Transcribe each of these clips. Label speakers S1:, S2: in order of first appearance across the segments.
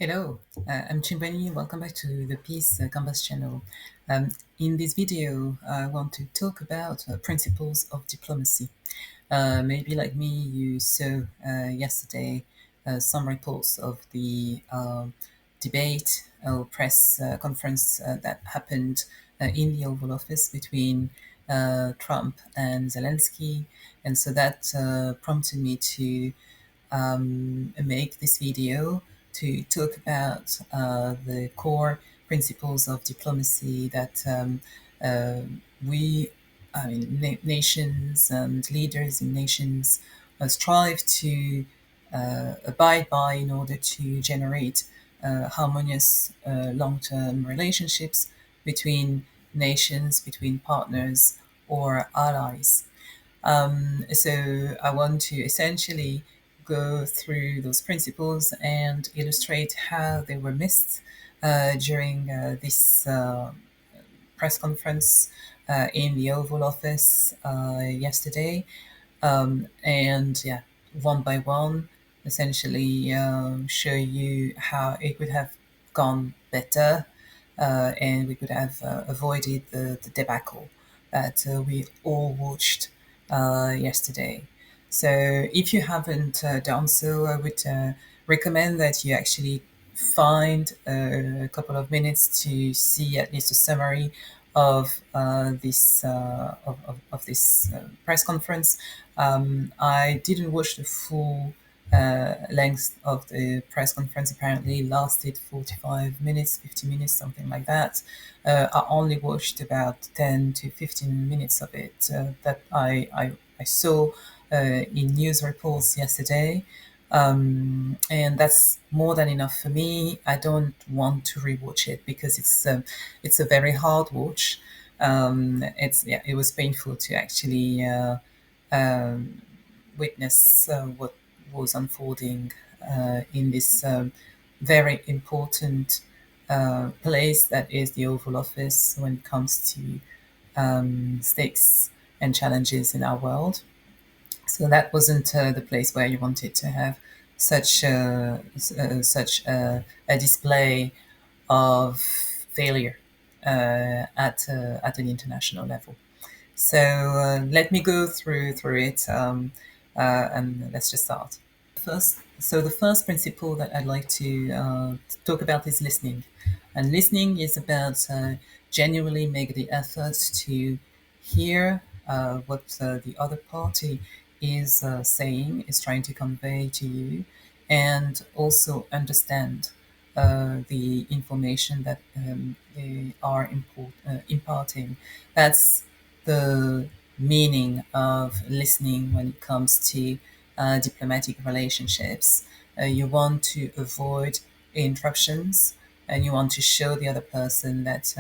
S1: Hello, I'm Chimbani. Welcome back to the Peace Compass channel. In this video, I want to talk about principles of diplomacy. Maybe like me, you saw yesterday some reports of the debate or press conference that happened in the Oval Office between Trump and Zelensky. And so that prompted me to make this video to talk about the core principles of diplomacy that uh, nations and leaders in nations strive to abide by in order to generate harmonious long-term relationships between nations, between partners or allies. So I want to essentially go through those principles and illustrate how they were missed during this press conference in the Oval Office yesterday. And yeah, one by one, essentially show you how it would have gone better and we could have avoided the debacle that we all watched yesterday. So if you haven't done so, I would recommend that you actually find a couple of minutes to see at least a summary of this press conference. I didn't watch the full length of the press conference. Apparently, it lasted 45 minutes, 50 minutes, something like that. I only watched about 10 to 15 minutes of it that I saw in news reports yesterday. And that's more than enough for me. I don't want to rewatch it because it's a very hard watch. It was painful to actually um, witness what was unfolding in this very important place that is the Oval Office when it comes to stakes and challenges in our world. So that wasn't the place where you wanted to have such a display of failure at an international level. So let me go through it, and let's just start. So the first principle that I'd like to talk about is listening, and listening is about genuinely make the effort to hear what the other party is saying, is trying to convey to you, and also understand the information that they are imparting. That's the meaning of listening when it comes to diplomatic relationships. You want to avoid interruptions and you want to show the other person that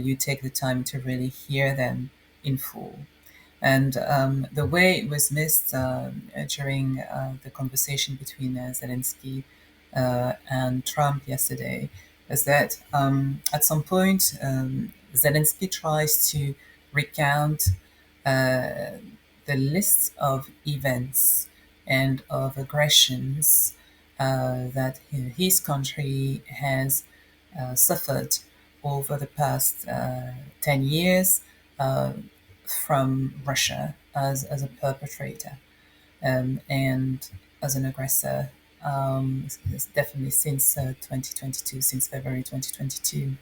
S1: you take the time to really hear them in full. And the way it was missed during the conversation between Zelensky and Trump yesterday is that at some point Zelensky tries to recount uh, the list of events and of aggressions that his country has suffered over the past 10 years uh, from Russia as a perpetrator and as an aggressor, definitely since 2022, since February 2022.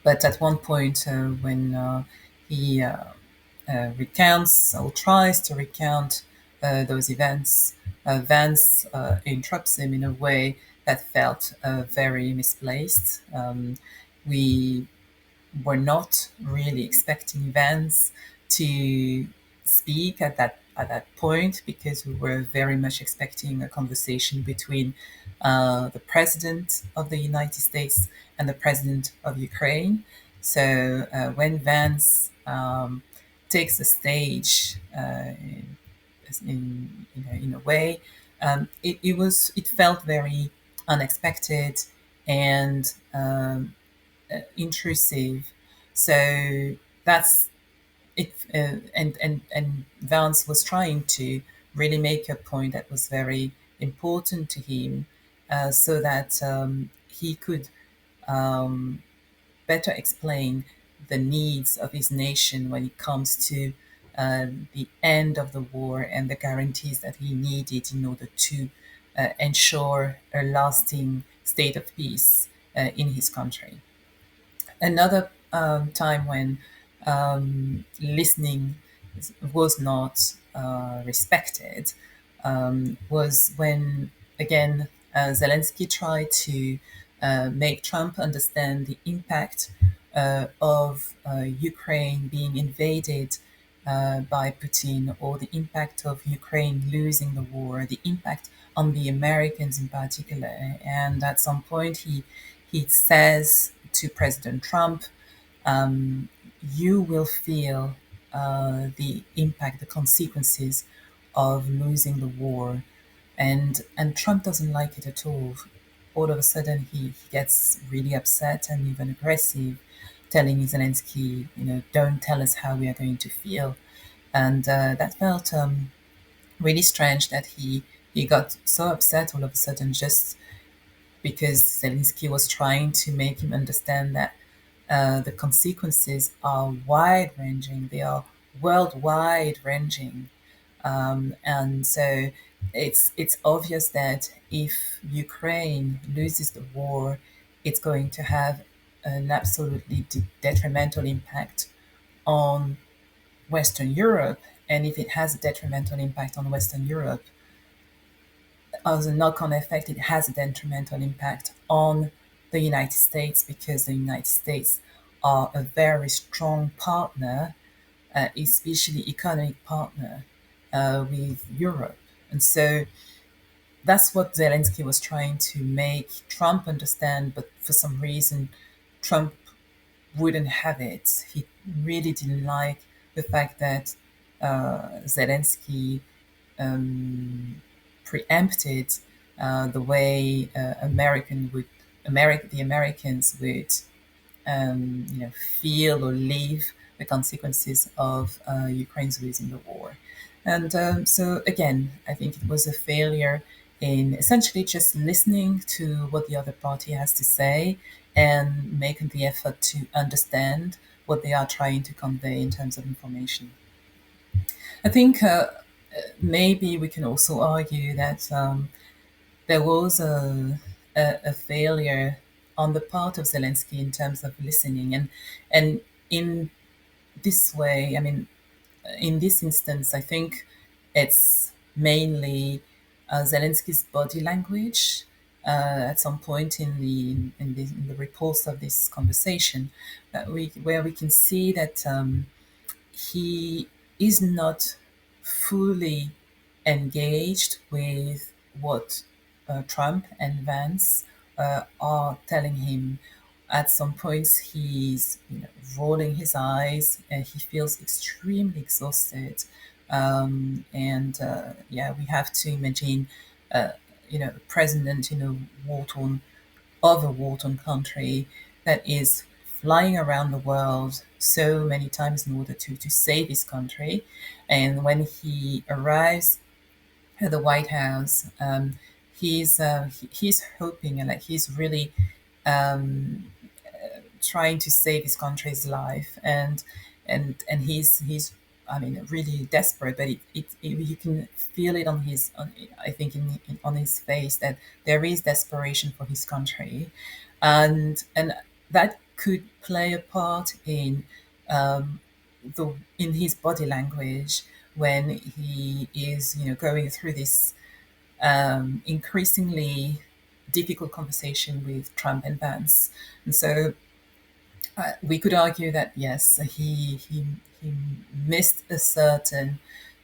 S1: But at one point, when he recounts or tries to recount those events, Vance interrupts him in a way that felt very misplaced. We were not really expecting Vance to speak at that point because we were very much expecting a conversation between the president of the United States and the president of Ukraine. So when Vance takes the stage in a way, it felt very unexpected and intrusive. So that's it. And Vance was trying to really make a point that was very important to him so that he could um, better explain the needs of his nation when it comes to the end of the war and the guarantees that he needed in order to ensure a lasting state of peace in his country. Another time when listening was not respected was when, again, Zelensky tried to make Trump understand the impact of Ukraine being invaded by Putin, or the impact of Ukraine losing the war, the impact on the Americans in particular. And at some point, he says to President Trump, um, "You will feel the impact, the consequences of losing the war," and Trump doesn't like it at all. All of a sudden, he gets really upset and even aggressive, telling Zelensky, "Don't tell us how we are going to feel." And that felt really strange that he got so upset all of a sudden, just because Zelensky was trying to make him understand that the consequences are wide ranging, they are worldwide ranging. And so it's obvious that if Ukraine loses the war, it's going to have an absolutely detrimental impact on Western Europe. And if it has a detrimental impact on Western Europe, as a knock-on effect, it has a detrimental impact on the United States, because the United States are a very strong partner, especially economic partner, with Europe. And so that's what Zelensky was trying to make Trump understand, but for some reason, Trump wouldn't have it. He really didn't like the fact that Zelensky um, preempted the way the Americans would feel or live the consequences of Ukraine's losing the war. And so again, I think it was a failure in essentially just listening to what the other party has to say and making the effort to understand what they are trying to convey in terms of information. I think maybe we can also argue that there was a failure on the part of Zelensky in terms of listening, and in this way, I mean, in this instance, I think it's mainly Zelensky's body language. At some point in the reports of this conversation, where we can see that he is not fully engaged with what Trump and Vance are telling him. At some points, he's rolling his eyes, and he feels extremely exhausted. And yeah, we have to imagine, a president in a war-torn country that is flying around the world so many times in order to save his country. And when he arrives at the White House, he's hoping, and like he's really um, trying to save his country's life, and he's I mean really desperate, but you can feel it I think on his face that there is desperation for his country, and that could play a part in um, in his body language when he is going through this increasingly difficult conversation with Trump and Vance. And so we could argue that yes, he missed a certain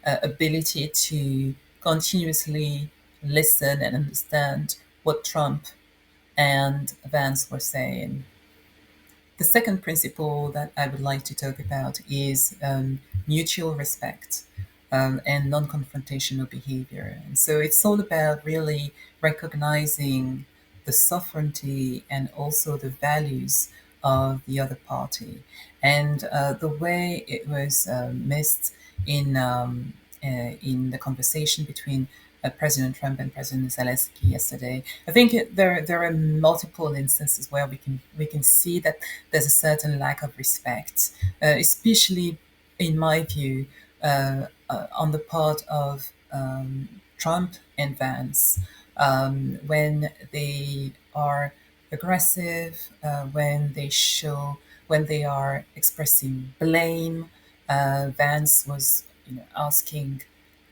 S1: ability to continuously listen and understand what Trump and Vance were saying. The second principle that I would like to talk about is mutual respect and non confrontational behavior. And so it's all about really recognizing the sovereignty and also the values of the other party. And the way it was missed in, in the conversation between President Trump and President Zelensky yesterday. I think there are multiple instances where we can see that there's a certain lack of respect, especially in my view, on the part of Trump and Vance, when they are aggressive, when they are expressing blame. Vance was, asking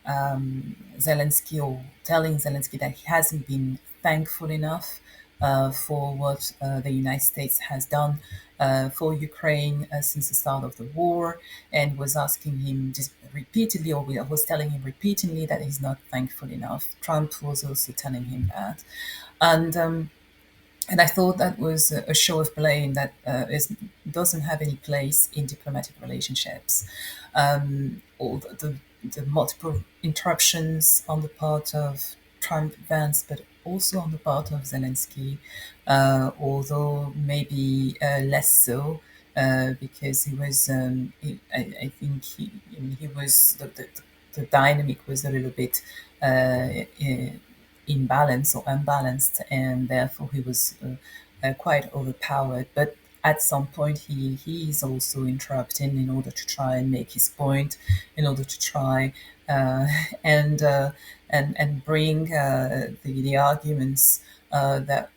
S1: Zelensky, or telling Zelensky that he hasn't been thankful enough for what the United States has done for Ukraine since the start of the war, and was asking him just repeatedly, or was telling him repeatedly, that he's not thankful enough. Trump was also telling him that. And I thought that was a show of blame that doesn't have any place in diplomatic relationships. All the multiple interruptions on the part of Trump, Vance, but also on the part of Zelensky, although maybe less so, because he was, I think he was, the dynamic was a little bit imbalanced or unbalanced, and therefore he was quite overpowered. But at some point, he is also interrupting in order to try and make his point, in order to try uh, and uh, and bring the arguments that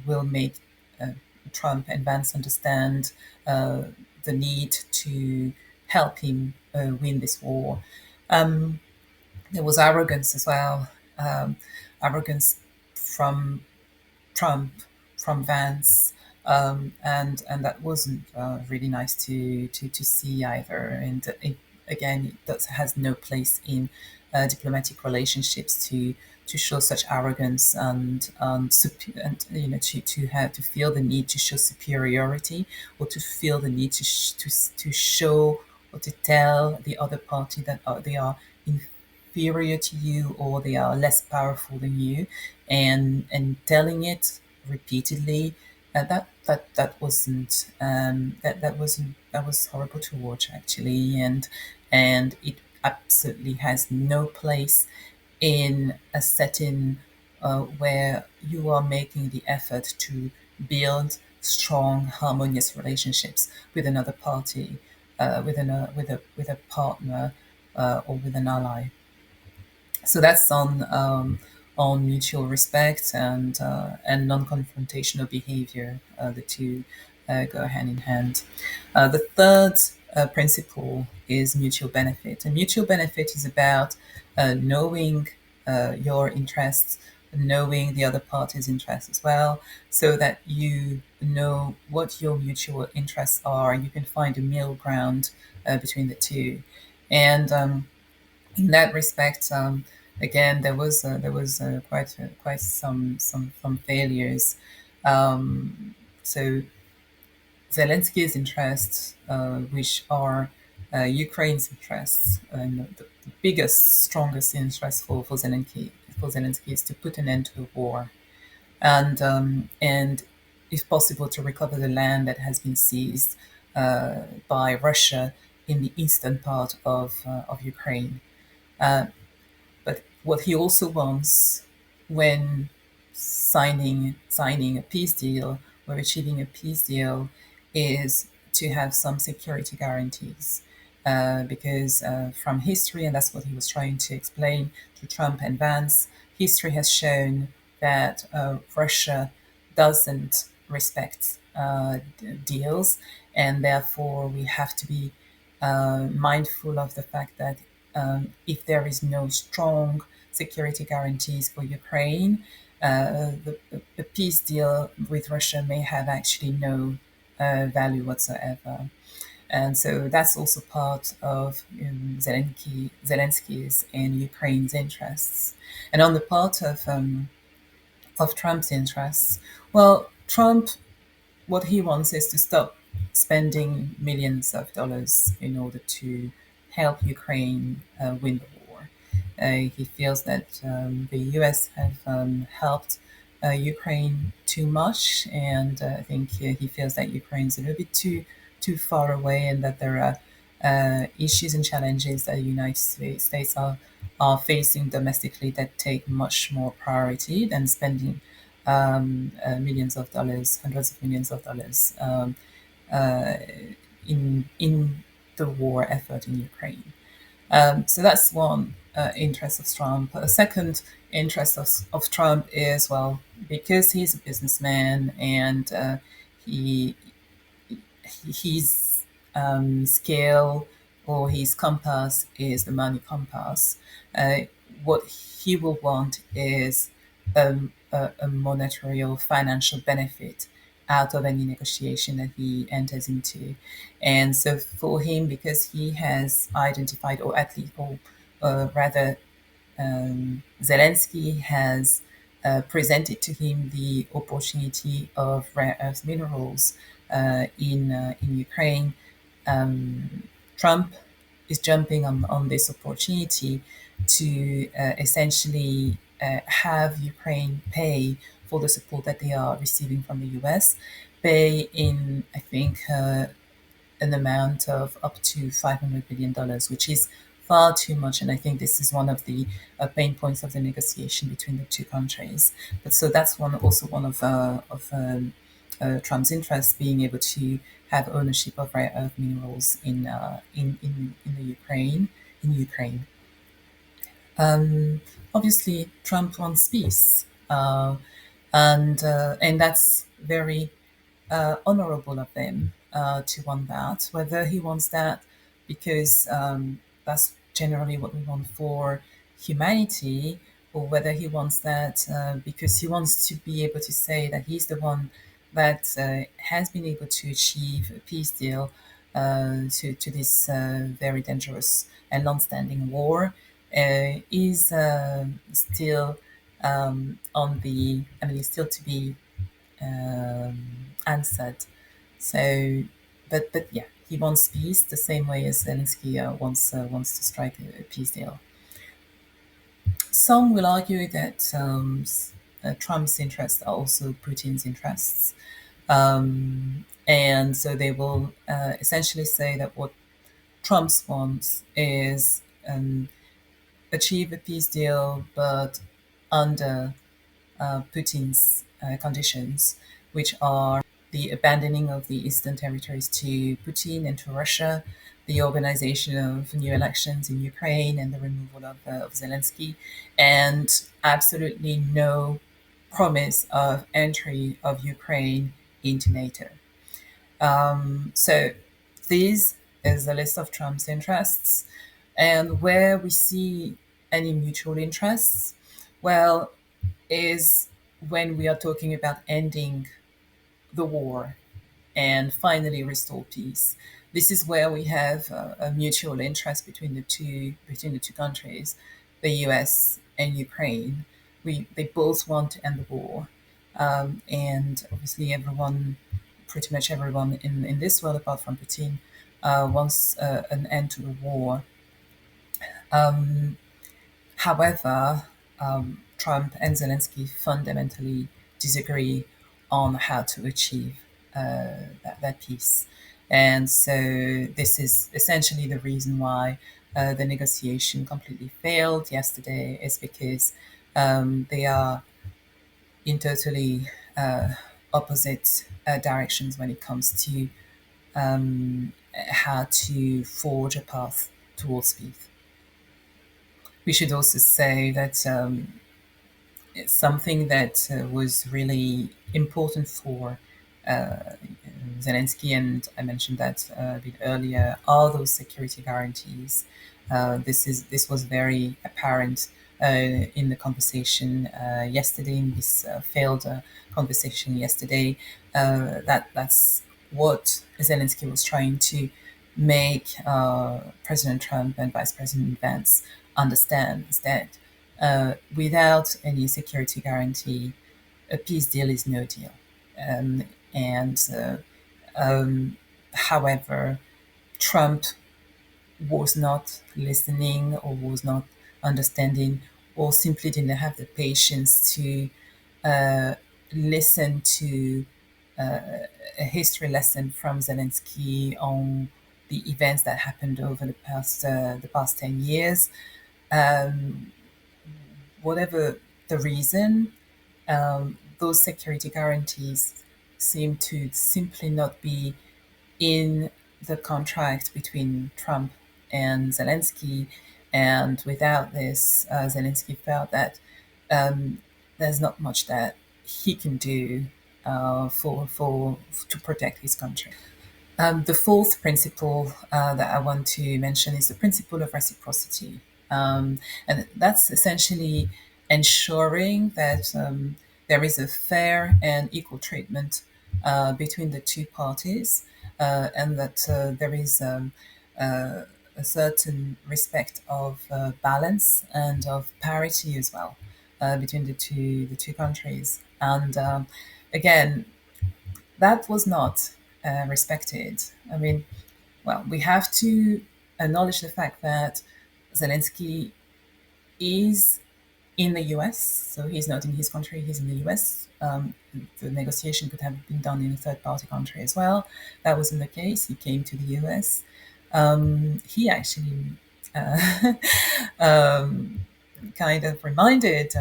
S1: will make uh, Trump and Vance understand uh, the need to help him win this war. Um, there was arrogance as well, arrogance from Trump, from Vance, and that wasn't really nice to see either. And again, has no place in diplomatic relationships to show such arrogance, and to have to feel the need to show superiority, or to feel the need to show or to tell the other party that they are inferior to you, or they are less powerful than you, and telling it repeatedly. That was horrible to watch, actually, and it absolutely has no place in a setting where you are making the effort to build strong, harmonious relationships with another party, with a partner, or with an ally. So that's on mutual respect and non-confrontational behavior. The two go hand in hand. The third principle is mutual benefit, and mutual benefit is about knowing your interests, knowing the other party's interests as well, so that you know what your mutual interests are, and you can find a middle ground between the two. And in that respect, again, there was quite some failures. So Zelensky's interests, which are Ukraine's interests, and the biggest, strongest interest for Zelensky is to put an end to the war, and if possible to recover the land that has been seized by Russia in the eastern part of Ukraine. Uh, but what he also wants, when signing a peace deal or achieving a peace deal, is to have some security guarantees. Because from history, and that's what he was trying to explain to Trump and Vance, history has shown that Russia doesn't respect deals, and therefore we have to be mindful of the fact that if there is no strong security guarantees for Ukraine, the peace deal with Russia may have actually no value whatsoever. And so that's also part of Zelensky's and Ukraine's interests. And on the part of Trump's interests, well, Trump, what he wants is to stop spending millions of dollars in order to help Ukraine win the war. He feels that the US have helped Ukraine too much, and I think he feels that Ukraine's a little bit too far away, and that there are issues and challenges that the United States are facing domestically that take much more priority than spending millions of dollars, hundreds of millions of dollars uh, in the war effort in Ukraine. So that's one interest of Trump. A second interest of Trump is, well, because he's a businessman and he his scale or his compass is the money compass. Uh, what he will want is a monetary or financial benefit out of any negotiation that he enters into. And so for him, because he has identified, or at least, or rather, Zelensky has presented to him the opportunity of rare earth minerals in Ukraine. Trump is jumping on this opportunity to essentially have Ukraine pay for the support that they are receiving from the US, pay in, I think, an amount of up to $500 billion, which is far too much. And I think this is one of the pain points of the negotiation between the two countries. But so that's one of Trump's interests, being able to have ownership of rare earth minerals in the Ukraine. Obviously, Trump wants peace, and that's very honorable of them to want that. Whether he wants that because that's generally what we want for humanity, or whether he wants that because he wants to be able to say that he's the one that has been able to achieve a peace deal to this very dangerous and long-standing war, is still on the. I mean, it's still to be answered. So, but yeah, he wants peace the same way as Zelensky wants to strike a peace deal. Some will argue that Trump's interests are also Putin's interests, and so they will essentially say that what Trump wants is achieve a peace deal, but under Putin's conditions, which are the abandoning of the eastern territories to Putin and to Russia, the organization of new elections in Ukraine, and the removal of Zelensky, and absolutely no promise of entry of Ukraine into NATO. So this is the list of Trump's interests. And where we see any mutual interests, well, is when we are talking about ending the war and finally restore peace. This is where we have a mutual interest between the two countries, the U.S. and Ukraine. They both want to end the war, and obviously pretty much everyone in this world, apart from Putin, wants an end to the war. Um, However, Trump and Zelensky fundamentally disagree on how to achieve that peace. And so this is essentially the reason why the negotiation completely failed yesterday, is because they are in totally opposite directions when it comes to how to forge a path towards peace. We should also say that it's something that was really important for uh, Zelensky, and I mentioned that a bit earlier, are those security guarantees. This was very apparent in the conversation yesterday, in this failed conversation yesterday. That's what Zelensky was trying to make President Trump and Vice President Vance understand, is that without any security guarantee, a peace deal is no deal. Um, and However, Trump was not listening, or was not understanding, or simply didn't have the patience to listen to a history lesson from Zelensky on the events that happened over the past 10 years. Um, Whatever the reason, those security guarantees seem to simply not be in the contract between Trump and Zelensky. And without this, Zelensky felt that um, there's not much that he can do for to protect his country. The fourth principle that I want to mention is the principle of reciprocity. And that's essentially ensuring that there is a fair and equal treatment between the two parties, and that there is uh, a certain respect of balance and of parity as well between the two countries. And again, that was not respected. I mean, well, we have to acknowledge the fact that Zelensky is in the US, so he's not in his country, he's in the US. The negotiation could have been done in a third party country as well. That wasn't the case. He came to the US. He actually uh, um, kind of reminded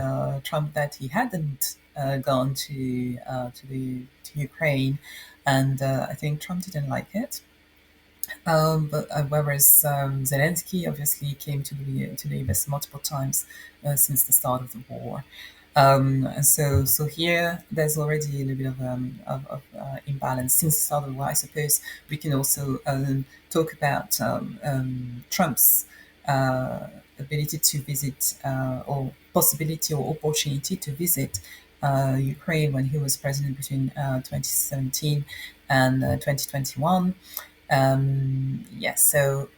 S1: Trump that he hadn't gone to Ukraine, and I think Trump didn't like it. But whereas Zelensky obviously came to the US multiple times since the start of the war. And so here there's already a little bit of imbalance since the start of the war. I suppose we can also talk about Trump's uh, ability to visit or possibility or opportunity to visit Ukraine when he was president between 2017 and 2021. Yes, so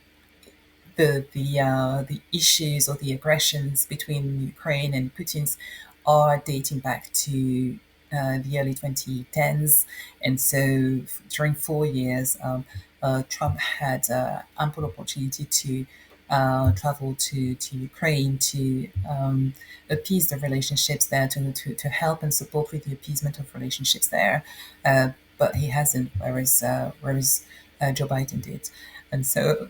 S1: the issues or the aggressions between Ukraine and Putin's are dating back to the early 2010s, and so during 4 years, Trump had ample opportunity to travel to Ukraine to appease the relationships there, to help and support with the appeasement of relationships there, but he hasn't, whereas Joe Biden did, and so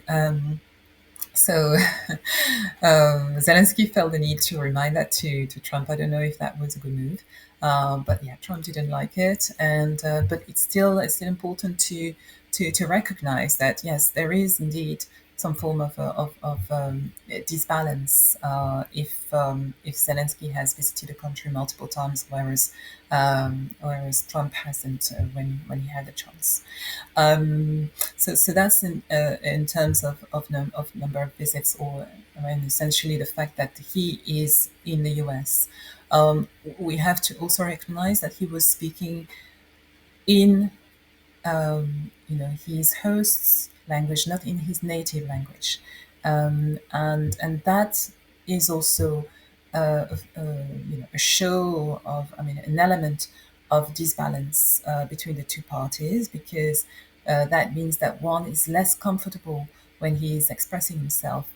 S1: Zelensky felt the need to remind that to Trump. I don't know if that was a good move, but yeah, Trump didn't like it, and but it's still important to recognize that yes, there is indeed some form of disbalance if Zelensky has visited the country multiple times, whereas Trump hasn't when he had the chance. So that's in terms of number of visits, or I mean, essentially the fact that he is in the US. We have to also recognize that he was speaking in his host's language, not in his native language, and that is also a show of, I mean, an element of disbalance between the two parties, because that means that one is less comfortable when he is expressing himself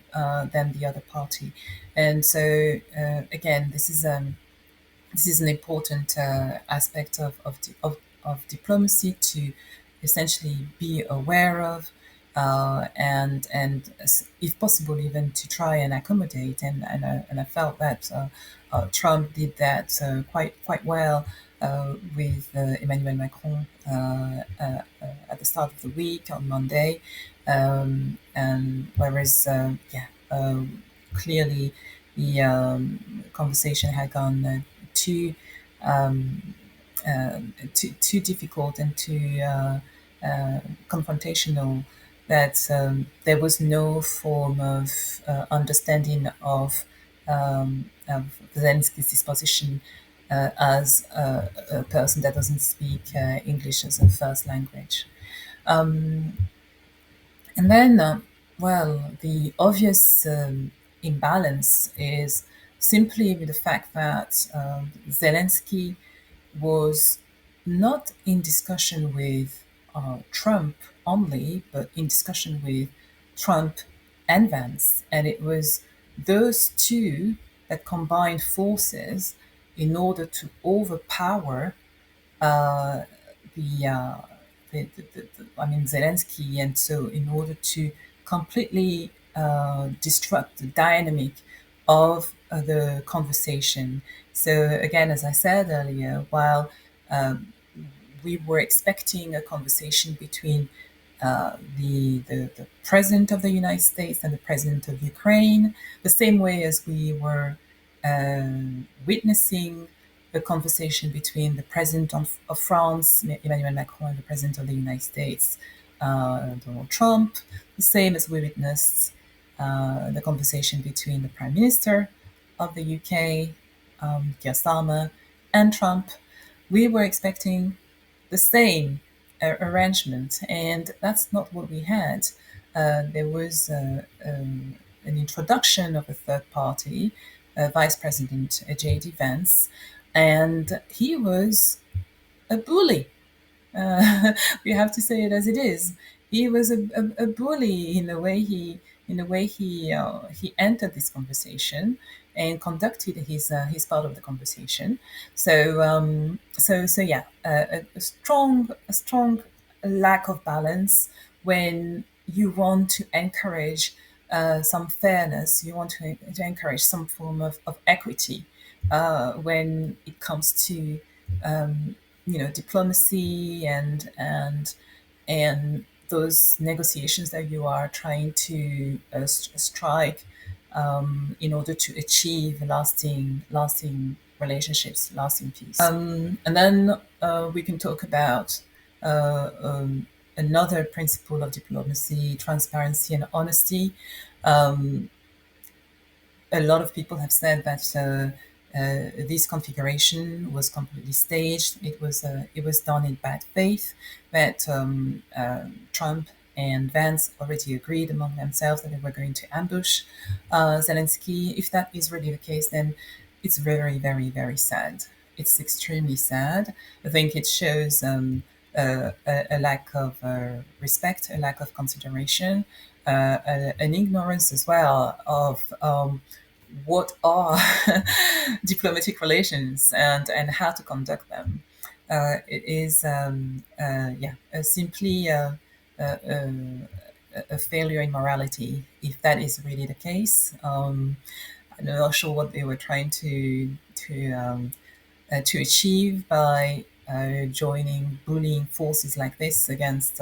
S1: than the other party, and so again, this is an important aspect of diplomacy to essentially be aware of, and if possible even to try and accommodate, and I felt that Trump did that quite well with Emmanuel Macron at the start of the week on Monday, and whereas clearly the conversation had gone too um, too difficult and too confrontational, that there was no form of understanding of Zelensky's disposition as a person that doesn't speak English as a first language. Um, and then, well, the obvious imbalance is simply with the fact that Zelensky was not in discussion with Trump only, but in discussion with Trump and Vance. And it was those two that combined forces in order to overpower uh, the I mean, Zelensky, and so in order to completely disrupt the dynamic of the conversation. So again, as I said earlier, while um, we were expecting a conversation between the president of the United States and the president of Ukraine, the same way as we were witnessing the conversation between the president of France, Emmanuel Macron, and the president of the United States, Donald Trump, the same as we witnessed the conversation between the prime minister of the UK, Keir Starmer, and Trump. We were expecting the same arrangement, and that's not what we had. There was an introduction of a third party, Vice President J.D. Vance, and he was a bully. We have to say it as it is. He was a bully in the way he entered this conversation and conducted his part of the conversation. So yeah, a strong lack of balance when you want to encourage some fairness. You want to encourage some form of equity when it comes to diplomacy and those negotiations that you are trying to strike in order to achieve lasting relationships, lasting peace. And then we can talk about another principle of diplomacy: transparency and honesty. Um, a lot of people have said that this configuration was completely staged. It was done in bad faith. That Trump and Vance already agreed among themselves that they were going to ambush Zelensky. If that is really the case, then it's very, very, very sad. It's extremely sad. I think it shows a lack of respect, a lack of consideration, an ignorance as well of what are diplomatic relations and how to conduct them. It is yeah, simply a failure in morality, if that is really the case. I'm not sure what they were trying to achieve by joining bullying forces like this against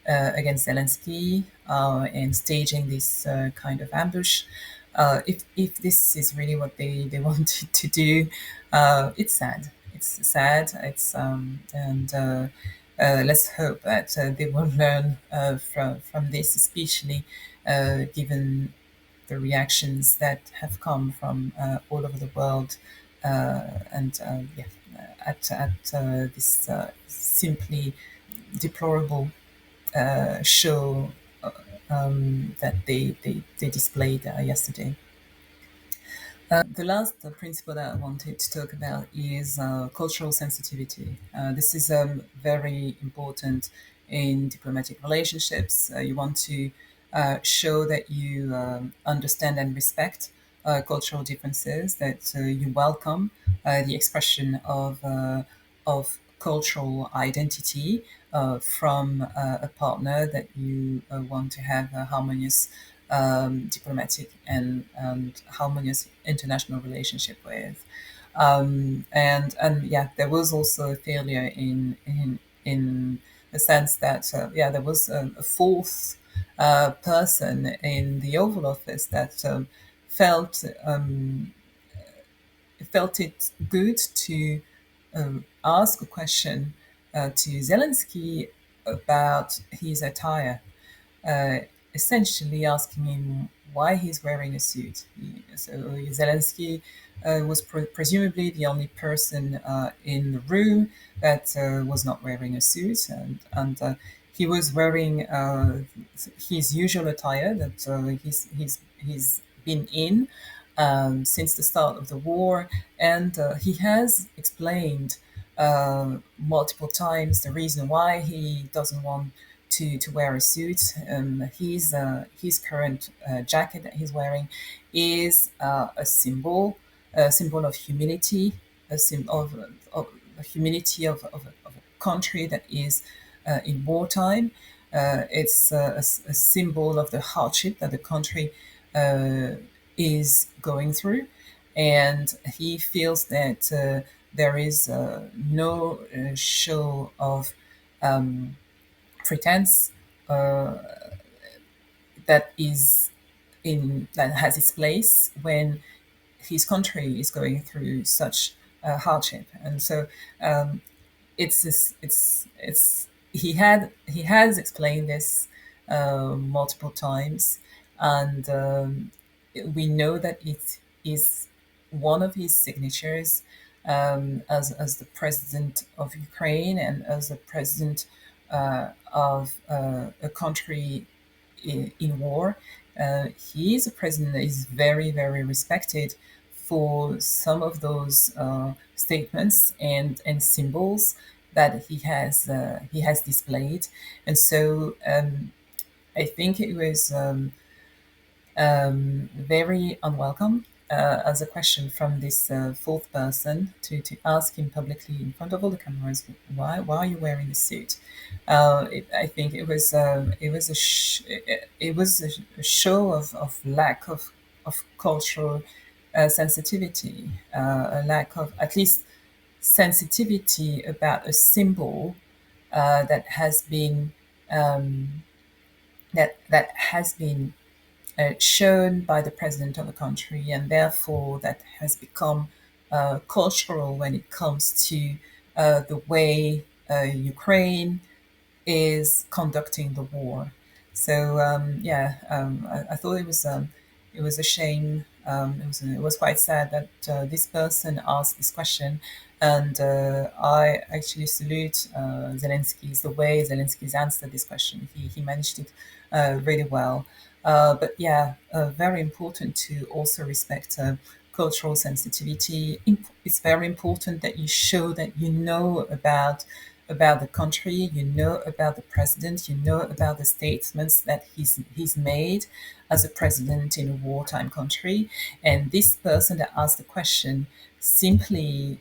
S1: Zelensky and staging this kind of ambush. If this is really what they wanted to do, it's sad. It's sad. It's and let's hope that they will learn from this, especially given the reactions that have come from all over the world, and yeah, at this simply deplorable show that they displayed yesterday. The last principle that I wanted to talk about is cultural sensitivity. This is very important in diplomatic relationships. You want to show that you understand and respect cultural differences, that you welcome the expression of cultural identity from a partner that you want to have a harmonious diplomatic and harmonious international relationship with. And yeah, there was also a failure in the sense that yeah, there was a fourth person in the Oval Office that felt it good to ask a question to Zelensky about his attire, uh, essentially asking him why he's wearing a suit. So Zelensky was presumably the only person in the room that was not wearing a suit, and he was wearing his usual attire that he's been in since the start of the war, and he has explained multiple times the reason why he doesn't want to wear a suit. His current jacket that he's wearing is a symbol of humility, a symbol of the humility of a country that is in wartime. It's a symbol of the hardship that the country uh, is going through, and he feels that there is no show of um, pretense uh, that is in that has its place when his country is going through such hardship. And so it's he has explained this multiple times, and we know that it is one of his signatures as the president of Ukraine and as the president of a country in war. He is a president that is very, very respected for some of those statements and symbols that he has displayed. And so I think it was very unwelcome as a question from this fourth person to ask him publicly in front of all the cameras, why are you wearing a suit? I think it was a show of lack of cultural sensitivity, a lack of at least sensitivity about a symbol that has been um, that has been shown by the president of the country, and therefore that has become cultural when it comes to the way Ukraine is conducting the war. So I thought it was a shame. It was quite sad that this person asked this question, and I actually salute Zelensky's the way Zelensky's answered this question. He managed it really well. But yeah, very important to also respect cultural sensitivity. It's very important that you show that you know about the country, you know about the president, you know about the statements that he's made as a president in a wartime country. And this person that asked the question simply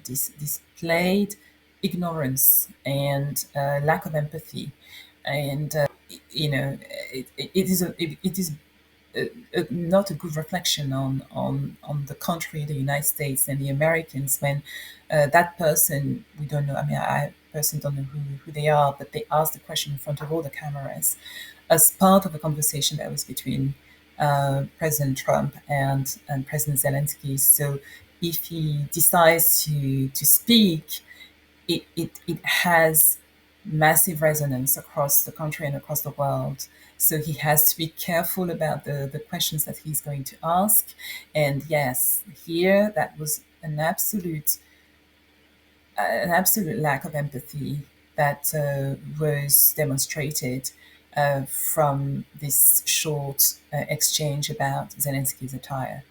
S1: displayed ignorance and lack of empathy. And you know, it is not a good reflection on the country, the United States, and the Americans when that person, we don't know, I mean, I personally don't know who they are, but they asked the question in front of all the cameras as part of a conversation that was between President Trump and President Zelensky. So if he decides to speak, it has massive resonance across the country and across the world. So he has to be careful about the questions that he's going to ask. And yes, here that was an absolute lack of empathy that was demonstrated from this short exchange about Zelensky's attire.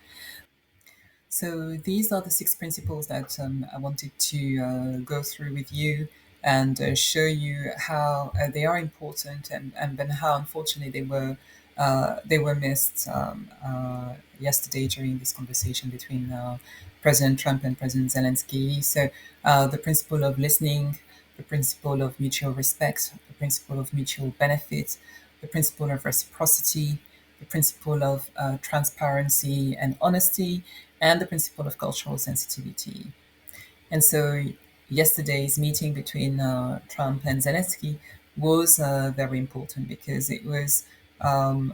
S1: So these are the six principles that I wanted to go through with you and show you how they are important, and then how unfortunately they were missed yesterday during this conversation between President Trump and President Zelensky. So the principle of listening, the principle of mutual respect, the principle of mutual benefit, the principle of reciprocity, the principle of transparency and honesty, and the principle of cultural sensitivity. And so yesterday's meeting between Trump and Zelensky was very important because it was um,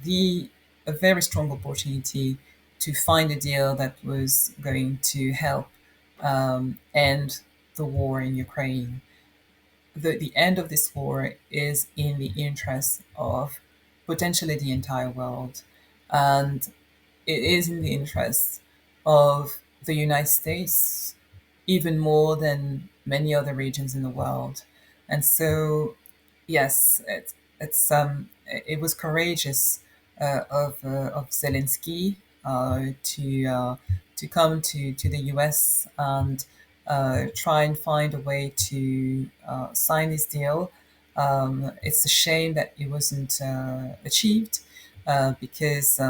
S1: the a very strong opportunity to find a deal that was going to help end the war in Ukraine. The end of this war is in the interest of potentially the entire world, and it is in the interest of the United States even more than many other regions in the world. And so, yes, it was courageous of Zelensky to come to the US and try and find a way to sign this deal. It's a shame that it wasn't achieved because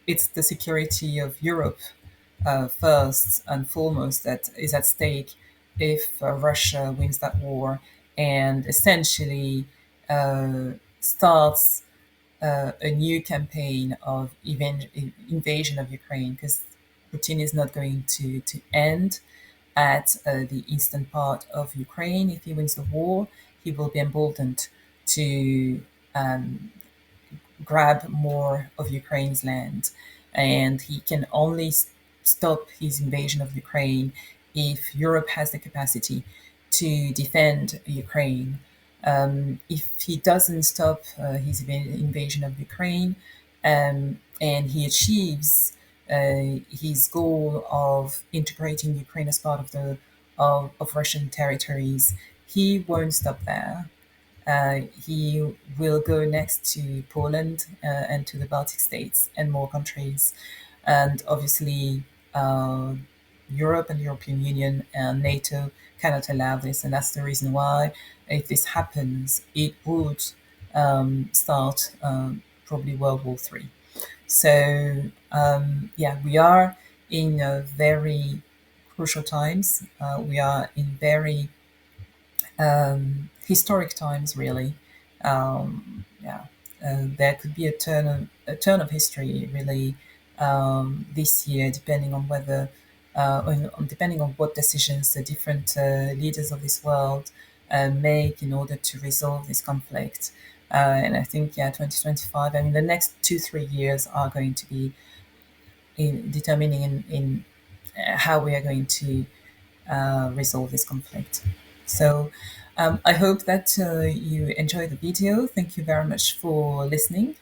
S1: it's the security of Europe first and foremost that is at stake if Russia wins that war and essentially starts a new campaign of invasion of Ukraine, because Putin is not going to end at the eastern part of Ukraine. If he wins the war, he will be emboldened to um, grab more of Ukraine's land. And he can only stop his invasion of Ukraine if Europe has the capacity to defend Ukraine. If he doesn't stop his invasion of Ukraine, and he achieves his goal of integrating Ukraine as part of of Russian territories, he won't stop there. He will go next to Poland and to the Baltic states and more countries. And obviously, uh, Europe and the European Union and NATO cannot allow this. And that's the reason why, if this happens, it would start probably World War III. So, yeah, we are in very crucial times. We are in very historic times, really. Yeah, there could be a turn of history, really, this year, depending on whether, depending on what decisions the different leaders of this world make in order to resolve this conflict. And I think, yeah, 2025. I mean, the next 2-3 years are going to be determining in how we are going to resolve this conflict. So I hope that you enjoyed the video. Thank you very much for listening.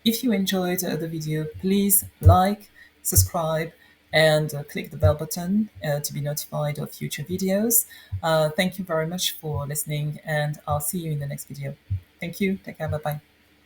S1: If you enjoyed the video, please like, subscribe, and click the bell button to be notified of future videos. Thank you very much for listening, and I'll see you in the next video. Thank you. Take care. Bye bye.